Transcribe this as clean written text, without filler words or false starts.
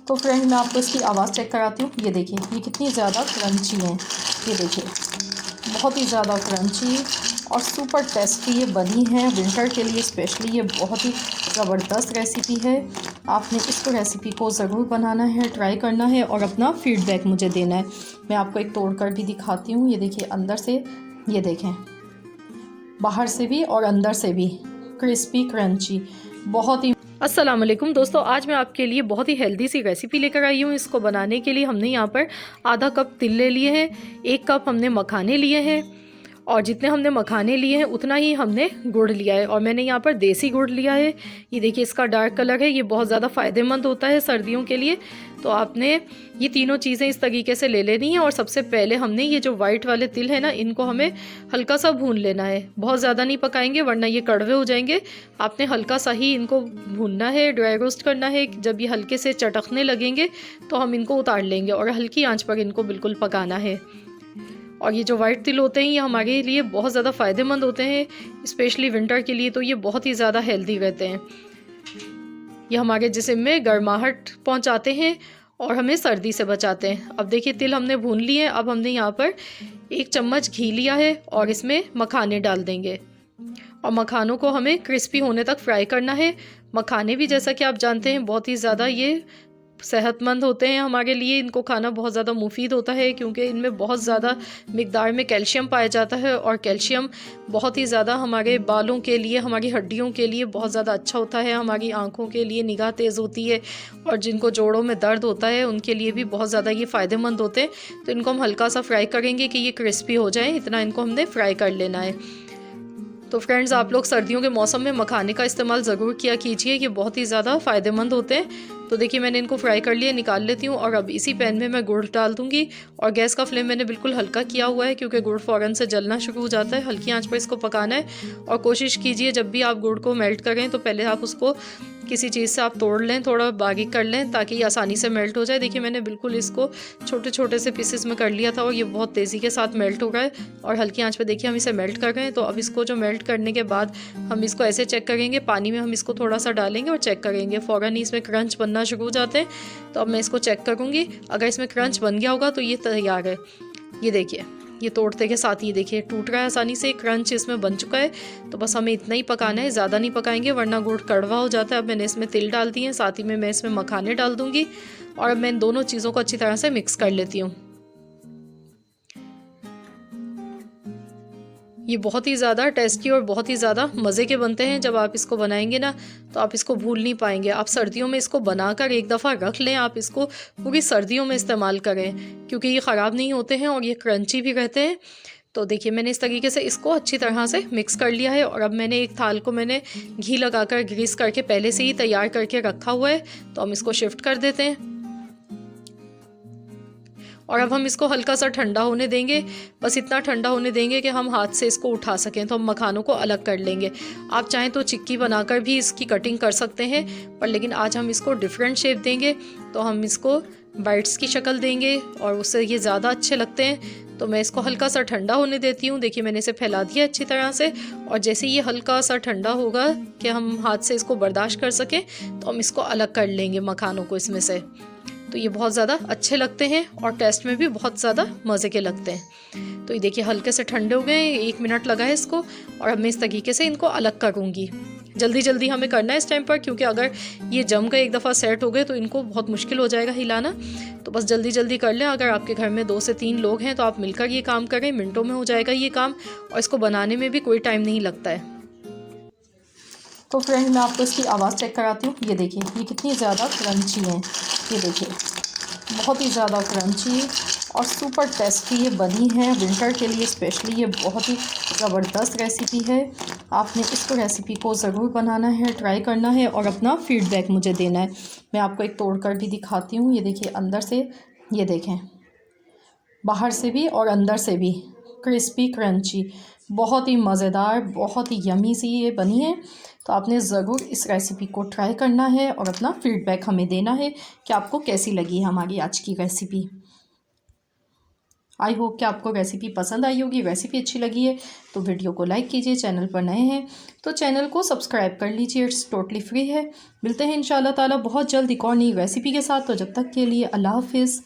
तो फ्रेंड मैं आपको इसकी आवाज़ चेक कराती हूँ। ये देखिए ये कितनी ज़्यादा क्रंची है। ये देखिए बहुत ही ज़्यादा क्रंची और सुपर टेस्टी ये बनी है विंटर के लिए स्पेशली। ये बहुत ही ज़बरदस्त रेसिपी है। आपने इस रेसिपी को ज़रूर बनाना है, ट्राई करना है और अपना फीडबैक मुझे देना है। मैं आपको एक तोड़ कर भी दिखाती हूँ। ये देखिए अंदर से, ये देखें बाहर से भी और अंदर से भी क्रिस्पी क्रंची, बहुत ही। अस्सलाम वालेकुम दोस्तों, आज मैं आपके लिए बहुत ही हेल्दी सी रेसिपी लेकर आई हूँ। इसको बनाने के लिए हमने यहाँ पर आधा कप तिल ले लिए हैं, 1 कप हमने मखाने लिए हैं और जितने हमने मखाने लिए हैं उतना ही हमने गुड़ लिया है और मैंने यहाँ पर देसी गुड़ लिया है। ये देखिए इसका डार्क कलर है, ये बहुत ज़्यादा फ़ायदेमंद होता है सर्दियों के लिए। तो आपने ये तीनों चीज़ें इस तरीके से ले लेनी है और सबसे पहले हमने ये जो वाइट वाले तिल है ना, इनको हमें हल्का सा भून लेना है। बहुत ज़्यादा नहीं पकाएंगे वरना ये कड़वे हो जाएंगे। आपने हल्का सा ही इनको भूनना है, ड्राई रोस्ट करना है। जब ये हल्के से चटकने लगेंगे तो हम इनको उतार लेंगे और हल्की आंच पर इनको बिल्कुल पकाना है। और ये जो वाइट तिल होते हैं ये हमारे लिए बहुत ज़्यादा फ़ायदेमंद होते हैं, स्पेशली विंटर के लिए तो ये बहुत ही ज़्यादा हेल्दी रहते हैं। ये हमारे जिस्म में गर्माहट पहुंचाते हैं और हमें सर्दी से बचाते हैं। अब देखिए तिल हमने भून लिए हैं। अब हमने यहाँ पर 1 चम्मच घी लिया है और इसमें मखाने डाल देंगे और मखानों को हमें क्रिस्पी होने तक फ्राई करना है। मखाने भी जैसा कि आप जानते हैं बहुत ही ज़्यादा ये सेहतमंद होते हैं हमारे लिए। इनको खाना बहुत ज़्यादा मुफीद होता है क्योंकि इनमें बहुत ज़्यादा मिकदार में कैल्शियम पाया जाता है और कैल्शियम बहुत ही ज़्यादा हमारे बालों के लिए, हमारी हड्डियों के लिए बहुत ज़्यादा अच्छा होता है। हमारी आँखों के लिए निगाह तेज़ होती है और जिनको जोड़ों में दर्द होता है उनके लिए भी बहुत ज़्यादा ये फ़ायदेमंद होते हैं। तो इनको हम हल्का सा फ्राई करेंगे कि ये क्रिस्पी हो जाए, इतना इनको हमने फ्राई कर लेना है। तो फ्रेंड्स आप लोग सर्दियों के मौसम में मखाने का इस्तेमाल ज़रूर किया कीजिए, ये बहुत ही ज़्यादा फ़ायदेमंद होते हैं। तो देखिए मैंने इनको फ्राई कर लिया, निकाल लेती हूँ और अब इसी पैन में मैं गुड़ डाल दूँगी और गैस का फ्लेम मैंने बिल्कुल हल्का किया हुआ है क्योंकि गुड़ फ़ौरन से जलना शुरू हो जाता है। हल्की आंच पर इसको पकाना है और कोशिश कीजिए जब भी आप गुड़ को मेल्ट करें तो पहले आप उसको किसी चीज़ से आप तोड़ लें, थोड़ा बारीक कर लें ताकि ये आसानी से मेल्ट हो जाए। देखिए मैंने बिल्कुल इसको छोटे छोटे से पीसेस में कर लिया था और ये बहुत तेज़ी के साथ मेल्ट हो रहा है और हल्की आंच पे देखिए हम इसे मेल्ट कर रहे हैं। तो अब इसको जो मेल्ट करने के बाद हम इसको ऐसे चेक करेंगे, पानी में हम इसको थोड़ा सा डालेंगे और चेक करेंगे, फ़ौरन ही इसमें क्रंच बनना शुरू हो जाते हैं। तो अब मैं इसको चेक करूँगी, अगर इसमें क्रंच बन गया होगा तो ये तैयार है। ये देखिए ये तोड़ते के साथ ये देखिए टूट रहा है आसानी से, क्रंच इसमें बन चुका है। तो बस हमें इतना ही पकाना है, ज़्यादा नहीं पकाएंगे वरना गुड़ कड़वा हो जाता है। अब मैंने इसमें तिल डाल दिए हैं, साथ ही में मैं इसमें मखाने डाल दूँगी और अब मैं इन दोनों चीज़ों को अच्छी तरह से मिक्स कर लेती हूँ। ये बहुत ही ज़्यादा टेस्टी और बहुत ही ज़्यादा मज़े के बनते हैं। जब आप इसको बनाएंगे ना तो आप इसको भूल नहीं पाएंगे। आप सर्दियों में इसको बनाकर एक दफ़ा रख लें, आप इसको पूरी सर्दियों में इस्तेमाल करें क्योंकि ये ख़राब नहीं होते हैं और ये क्रंची भी रहते हैं। तो देखिए मैंने इस तरीके से इसको अच्छी तरह से मिक्स कर लिया है और अब मैंने एक थाल को मैंने घी लगाकर ग्रीस करके पहले से ही तैयार करके रखा हुआ है। तो हम इसको शिफ्ट कर देते हैं और अब हम इसको हल्का सा ठंडा होने देंगे। बस इतना ठंडा होने देंगे कि हम हाथ से इसको उठा सकें। तो हम मखानों को अलग कर लेंगे। आप चाहें तो चिक्की बनाकर भी इसकी कटिंग कर सकते हैं, पर लेकिन आज हम इसको डिफरेंट शेप देंगे। तो हम इसको बाइट्स की शक्ल देंगे और उससे ये ज़्यादा अच्छे लगते हैं। तो मैं इसको हल्का सा ठंडा होने देती हूँ। देखिए मैंने इसे फैला दिया अच्छी तरह से और जैसे ये हल्का सा ठंडा होगा कि हम हाथ से इसको बर्दाश्त कर सकें तो हम इसको अलग कर लेंगे मखानों को इसमें से। तो ये बहुत ज़्यादा अच्छे लगते हैं और टेस्ट में भी बहुत ज़्यादा मज़े के लगते हैं। तो ये देखिए हल्के से ठंडे हो गए, 1 मिनट लगा है इसको और अब मैं इस तरीके से इनको अलग करूँगी। जल्दी जल्दी हमें करना है इस टाइम पर क्योंकि अगर ये जम गए एक दफ़ा सेट हो गए तो इनको बहुत मुश्किल हो जाएगा हिलाना। तो बस जल्दी जल्दी कर लें। अगर आपके घर में 2 से 3 लोग हैं तो आप मिलकर ये काम करें, मिनटों में हो जाएगा ये काम और इसको बनाने में भी कोई टाइम नहीं लगता है। तो फ्रेंड मैं आपको इसकी आवाज़ चेक कराती हूँ। ये देखिए ये कितनी ज़्यादा क्रंची है। ये देखिए बहुत ही ज़्यादा क्रंची और सुपर टेस्टी ये बनी है विंटर के लिए स्पेशली। ये बहुत ही ज़बरदस्त रेसिपी है। आपने इस रेसिपी को ज़रूर बनाना है, ट्राई करना है और अपना फीडबैक मुझे देना है। मैं आपको एक तोड़ कर भी दिखाती हूँ। ये देखिए अंदर से, ये देखें बाहर से भी और अंदर से भी क्रिस्पी क्रंची, बहुत ही मज़ेदार, बहुत ही यमी सी ये बनी है। तो आपने ज़रूर इस रेसिपी को ट्राई करना है और अपना फीडबैक हमें देना है कि आपको कैसी लगी हमारी आज की रेसिपी। आई होप कि आपको रेसिपी पसंद आई होगी। रेसिपी अच्छी लगी है तो वीडियो को लाइक कीजिए, चैनल पर नए हैं तो चैनल को सब्सक्राइब कर लीजिए, इट्स टोटली फ्री है। मिलते हैं इंशाल्लाह ताला बहुत जल्द एक और नई रेसिपी के साथ। तो जब तक के लिए अल्लाह हाफिज़।